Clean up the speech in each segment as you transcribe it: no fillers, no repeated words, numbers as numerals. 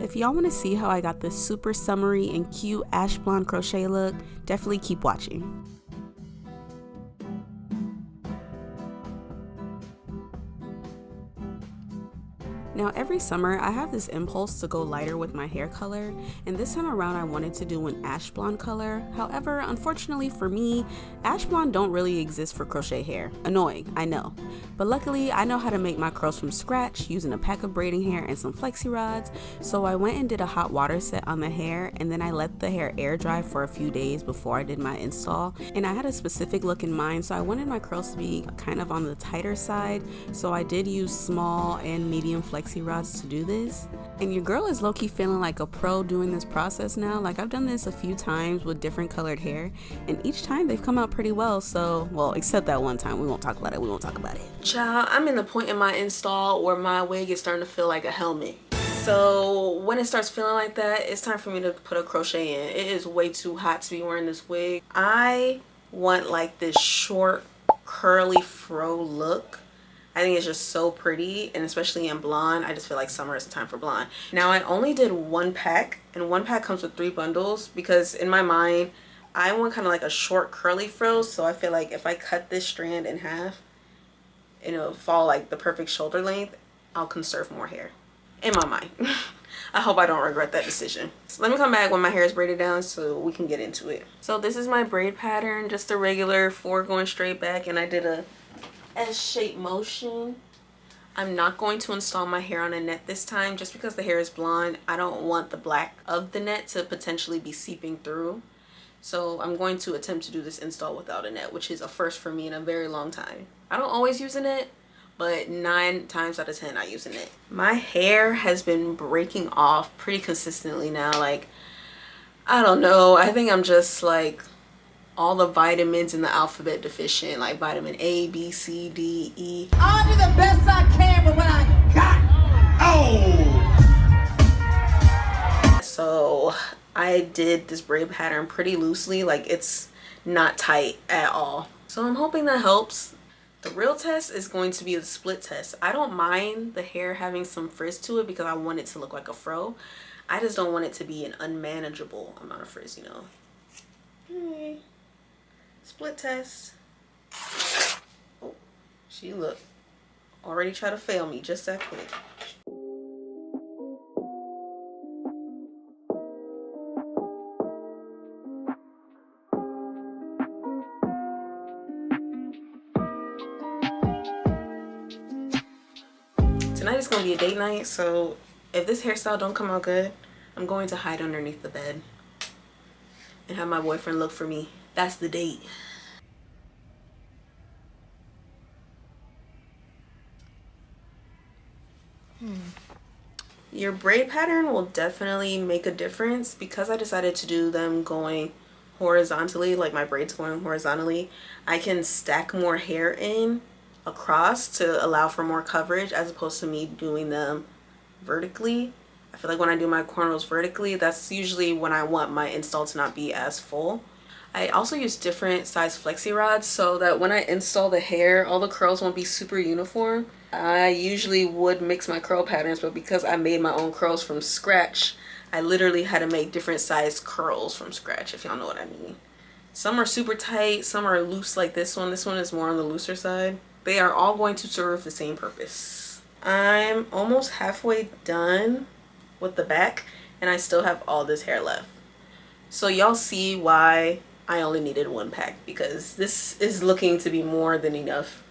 If y'all want to see how I got this super summery and cute ash blonde crochet look, definitely keep watching. Now every summer I have this impulse to go lighter with my hair color, and this time around I wanted to do an ash blonde color. However, unfortunately for me, ash blonde don't really exist for crochet hair. Annoying, I know. But luckily I know how to make my curls from scratch using a pack of braiding hair and some flexi rods, so I went and did a hot water set on the hair, and then I let the hair air dry for a few days before I did my install. And I had a specific look in mind, so I wanted my curls to be kind of on the tighter side, so I did use small and medium flexi rods to do this. And your girl is low-key feeling like a pro doing this process now. Like, I've done this a few times with different colored hair, and each time they've come out pretty well. So, well, except that one time. We won't talk about it. Child, I'm in the point in my install where my wig is starting to feel like a helmet. So when it starts feeling like that, it's time for me to put a crochet in. It is way too hot to be wearing this wig. I want like this short curly fro look. I think it's just so pretty, and especially in blonde. I just feel like summer is the time for blonde. Now I only did one pack, and one pack comes with 3 bundles because in my mind I want kind of like a short curly fro. So I feel like if I cut this strand in half, it'll fall like the perfect shoulder length. I'll conserve more hair in my mind. I hope I don't regret that decision. So let me come back when my hair is braided down so we can get into it. So this is my braid pattern, just a regular 4 going straight back, and I did a S-shaped motion. I'm not going to install my hair on a net this time just because the hair is blonde. I don't want the black of the net to potentially be seeping through. So I'm going to attempt to do this install without a net, which is a first for me in a very long time. I don't always use a net, but 9 times out of 10 I use a net. My hair has been breaking off pretty consistently now. Like, I don't know, I think I'm just like all the vitamins in the alphabet deficient, like vitamin A, B, C, D, E. I'll do the best I can with what I got. Oh! So I did this braid pattern pretty loosely, like it's not tight at all. So I'm hoping that helps. The real test is going to be the split test. I don't mind the hair having some frizz to it because I want it to look like a fro. I just don't want it to be an unmanageable amount of frizz, you know. Okay. Split test. Oh, she look already try to fail me just that quick. Tonight is gonna be a date night, so if this hairstyle don't come out good, I'm going to hide underneath the bed and have my boyfriend look for me. That's the date. Your braid pattern will definitely make a difference. Because I decided to do them going horizontally, like my braids going horizontally, I can stack more hair in across to allow for more coverage as opposed to me doing them vertically. I feel like when I do my cornrows vertically, that's usually when I want my install to not be as full. I also use different size flexi rods so that when I install the hair, all the curls won't be super uniform. I usually would mix my curl patterns, but because I made my own curls from scratch, I literally had to make different size curls from scratch, if y'all know what I mean. Some are super tight, some are loose like this one. This one is more on the looser side. They are all going to serve the same purpose. I'm almost halfway done with the back, and I still have all this hair left. So y'all see why I only needed 1 pack, because this is looking to be more than enough.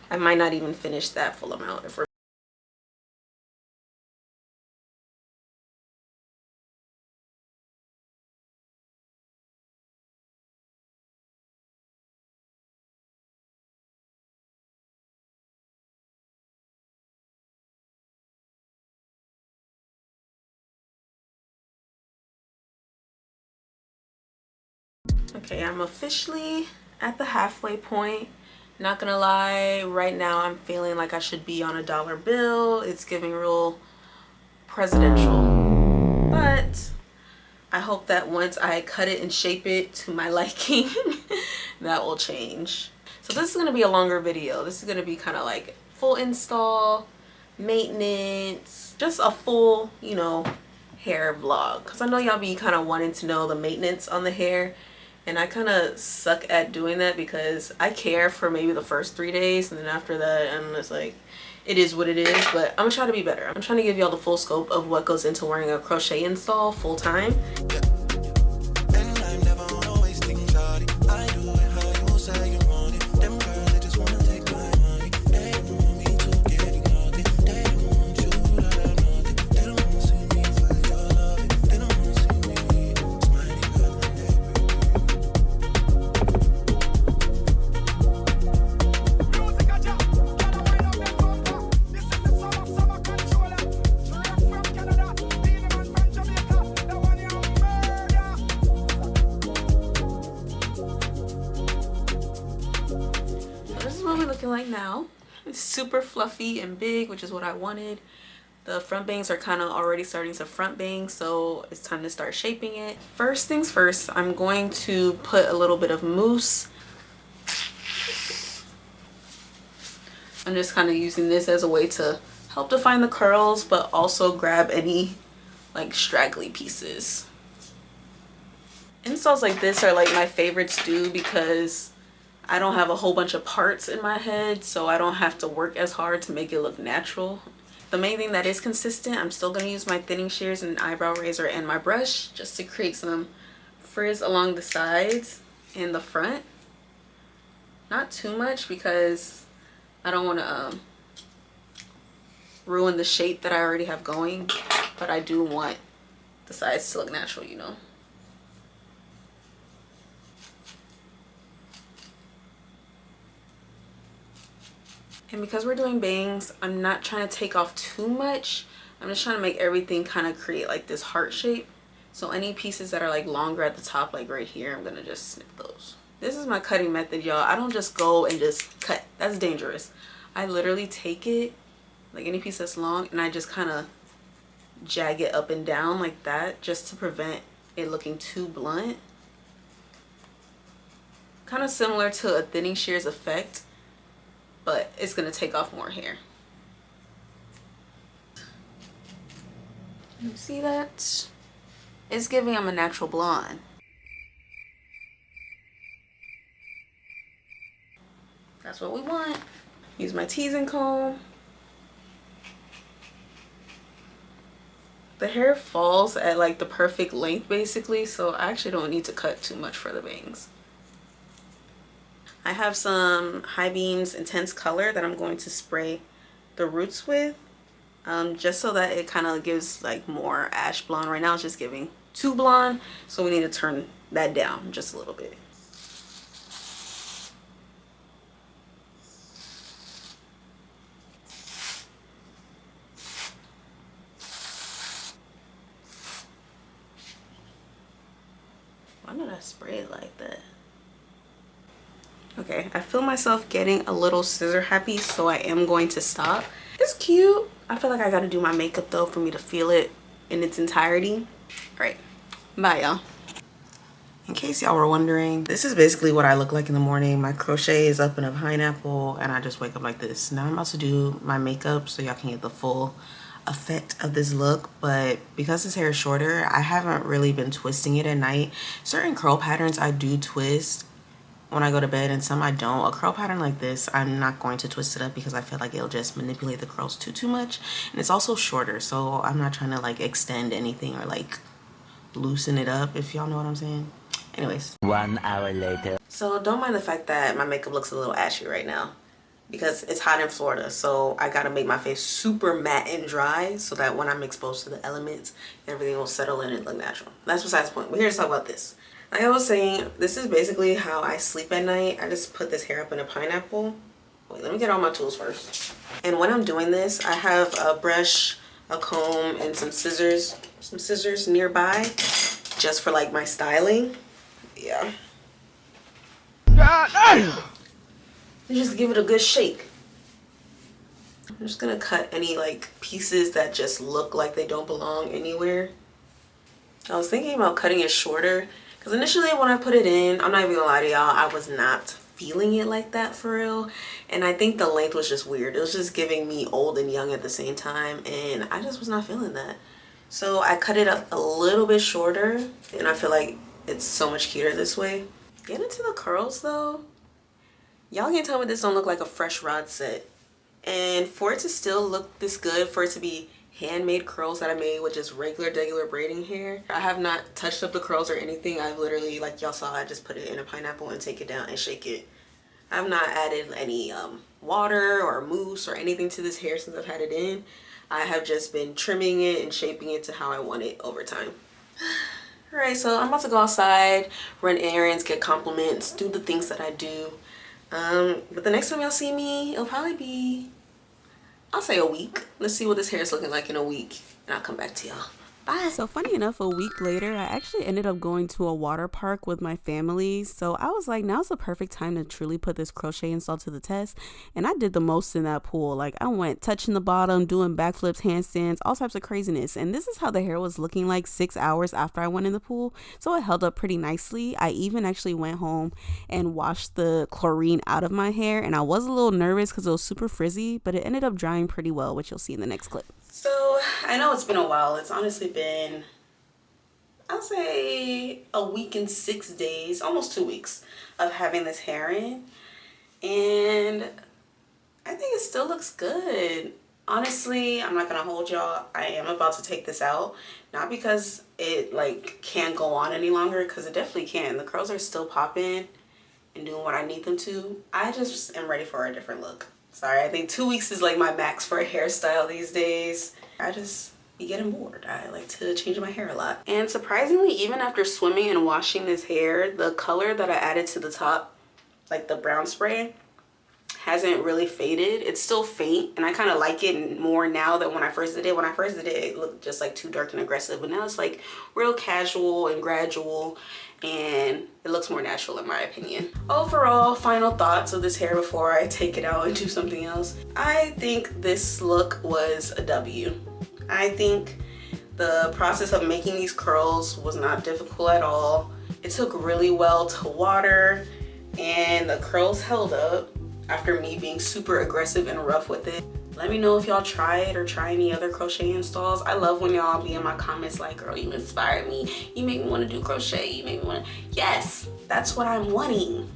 I might not even finish that full amount if we're okay. I'm officially at the halfway point. Not gonna lie, right now I'm feeling like I should be on a dollar bill. It's giving real presidential, but I hope that once I cut it and shape it to my liking, that will change. So this is gonna be a longer video. This is gonna be kind of like full install, maintenance, just a full, you know, hair vlog, because I know y'all be kind of wanting to know the maintenance on the hair, and I kind of suck at doing that because I care for maybe the first 3 days, and then after that I'm just like, it is what it is. But I'm gonna try to be better. I'm trying to give y'all the full scope of what goes into wearing a crochet install full time. Like now it's super fluffy and big, which is what I wanted. The front bangs are kind of already starting to front bang, so it's time to start shaping it. First things first, I'm going to put a little bit of mousse. I'm just kind of using this as a way to help define the curls, but also grab any like straggly pieces. Installs like this are like my favorites too, because I don't have a whole bunch of parts in my head, so I don't have to work as hard to make it look natural. The main thing that is consistent, I'm still going to use my thinning shears and an eyebrow razor and my brush just to create some frizz along the sides and the front. Not too much because I don't want to ruin the shape that I already have going, but I do want the sides to look natural, you know. And because we're doing bangs, I'm not trying to take off too much. I'm just trying to make everything kind of create like this heart shape. So any pieces that are like longer at the top, like right here, I'm gonna just snip those. This is my cutting method, y'all. I don't just go and just cut. That's dangerous. I literally take it, like any piece that's long, and I just kind of jag it up and down like that, just to prevent it looking too blunt. Kind of similar to a thinning shears effect, but it's gonna take off more hair. You see that? It's giving I'm a natural blonde. That's what we want. Use my teasing comb. The hair falls at like the perfect length basically, so I actually don't need to cut too much for the bangs. I have some High Beams Intense Color that I'm going to spray the roots with, just so that it kind of gives like more ash blonde. Right now it's just giving too blonde, so we need to turn that down just a little bit. Why did I spray it like that? Okay, I feel myself getting a little scissor happy, so I am going to stop. It's cute. I feel like I gotta do my makeup though for me to feel it in its entirety. All right, bye y'all. In case y'all were wondering, this is basically what I look like in the morning. My crochet is up in a pineapple and I just wake up like this. Now I'm about to do my makeup so y'all can get the full effect of this look, but because this hair is shorter, I haven't really been twisting it at night. Certain curl patterns I do twist when I go to bed and some I don't. A curl pattern like this, I'm not going to twist it up because I feel like it'll just manipulate the curls too much, and it's also shorter, so I'm not trying to like extend anything or like loosen it up, if y'all know what I'm saying. Anyways, 1 hour later. so don't mind the fact that my makeup looks a little ashy right now because it's hot in Florida, so I gotta make my face super matte and dry so that when I'm exposed to the elements, everything will settle in and look natural. That's besides the point. We're here to talk about this. Like I was saying, this is basically how I sleep at night. I just put this hair up in a pineapple. Wait, let me get all my tools first. And when I'm doing this, I have a brush, a comb, and some scissors nearby just for like my styling. Yeah. Just give it a good shake. I'm just gonna cut any like pieces that just look like they don't belong anywhere. I was thinking about cutting it shorter because initially when I put it in, I'm not even gonna lie to y'all, I was not feeling it like that for real. And I think the length was just weird. It was just giving me old and young at the same time, and I just was not feeling that. So I cut it up a little bit shorter, and I feel like it's so much cuter this way. Get into the curls though. Y'all can tell me this don't look like a fresh rod set. And for it to still look this good, for it to be handmade curls that I made with just regular braiding hair, I have not touched up the curls or anything. I've literally, like y'all saw, I just put it in a pineapple and take it down and shake it. I've not added any water or mousse or anything to this hair since I've had it in. I have just been trimming it and shaping it to how I want it over time. Alright, so I'm about to go outside, run errands, get compliments, do the things that I do. But the next time y'all see me, it'll probably be, I'll say a week. Let's see what this hair is looking like in a week, and I'll come back to y'all. Bye. So funny enough, a week later, I actually ended up going to a water park with my family. So I was like, now's the perfect time to truly put this crochet install to the test. And I did the most in that pool. Like I went touching the bottom, doing backflips, handstands, all types of craziness. And this is how the hair was looking like 6 hours after I went in the pool. So it held up pretty nicely. I even actually went home and washed the chlorine out of my hair. And I was a little nervous because it was super frizzy, but it ended up drying pretty well, which you'll see in the next clip. So I know it's been a while. It's honestly been, I'll say a week and 6 days, almost 2 weeks of having this hair in. And I think it still looks good. Honestly, I'm not gonna hold y'all. I am about to take this out. Not because it like can't go on any longer, because it definitely can. The curls are still popping and doing what I need them to. I just am ready for a different look. Sorry, I think 2 weeks is like my max for a hairstyle these days. I just be getting bored. I like to change my hair a lot. And surprisingly, even after swimming and washing this hair, the color that I added to the top, like the brown spray, hasn't really faded. It's still faint, and I kind of like it more now than when I first did it. When I first did it, it looked just like too dark and aggressive, but now it's like real casual and gradual, and it looks more natural in my opinion. Overall, final thoughts of this hair before I take it out and do something else. I think this look was a W. I think the process of making these curls was not difficult at all. It took really well to water, and the curls held up after me being super aggressive and rough with it. Let me know if y'all try it or try any other crochet installs. I love when y'all be in my comments like, girl, you inspired me. You make me want to do crochet. You make me want to. Yes, that's what I'm wanting.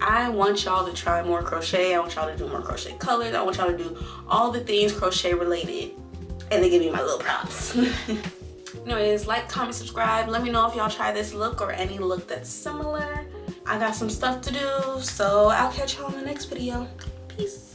I want y'all to try more crochet. I want y'all to do more crochet colors. I want y'all to do all the things crochet related. And they give me my little props. Anyways, like, comment, subscribe. Let me know if y'all try this look or any look that's similar. I got some stuff to do, so I'll catch y'all in the next video. Peace.